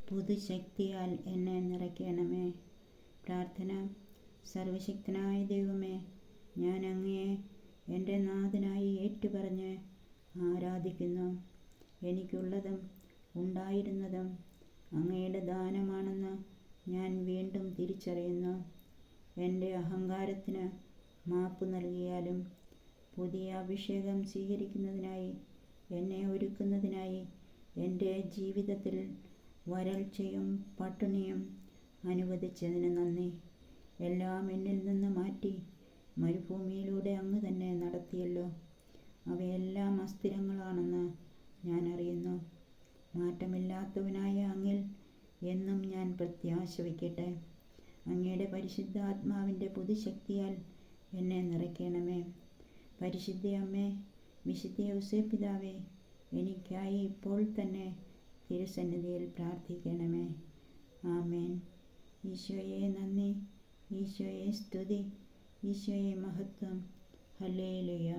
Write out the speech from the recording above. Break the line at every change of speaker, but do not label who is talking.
പുതുശക്തിയാൽ എന്നെ നിറയ്ക്കണമേ. പ്രാർത്ഥന. സർവശക്തനായ ദൈവമേ, ഞാൻ അങ്ങയെ എൻ്റെ നാഥനായി ഏറ്റുപറഞ്ഞ് ആരാധിക്കുന്നു. എനിക്കുള്ളതും ഉണ്ടായിരുന്നതും അങ്ങയുടെ ദാനമാണെന്ന് ഞാൻ വീണ്ടും തിരിച്ചറിയുന്നു. എൻ്റെ അഹങ്കാരത്തിന് മാപ്പ് നൽകിയാലും പുതിയ അഭിഷേകം സ്വീകരിക്കുന്നതിനായി എന്നെ ഒരുക്കുന്നതിനായി എൻ്റെ ജീവിതത്തിൽ വരൾച്ചയും പട്ടിണിയും അനുവദിച്ചതിന് നന്ദി. എല്ലാം എന്നിൽ നിന്ന് മാറ്റി മരുഭൂമിയിലൂടെ അങ്ങ് തന്നെ നടത്തിയല്ലോ. അവയെല്ലാം അസ്ഥിരങ്ങളാണെന്ന് ഞാൻ അറിയുന്നു. മാറ്റമില്ലാത്തവനായ അങ്ങിൽ എന്നും ഞാൻ പ്രത്യാശ വയ്ക്കട്ടെ. അങ്ങയുടെ പരിശുദ്ധാത്മാവിൻ്റെ പുതുശക്തിയാൽ എന്നെ നിറയ്ക്കണമേ. പരിശുദ്ധ അമ്മേ, വിശുദ്ധ ഔസേപ്പിതാവേ, എനിക്കായി ഇപ്പോൾ തന്നെ തിരുസന്നിധിയിൽ പ്രാർത്ഥിക്കണമേ. ആമേൻ. ഈശോയെ നന്ദി, ഈശോയെ സ്തുതി, ഈശോയെ മഹത്വം. ഹല്ലേലൂയ.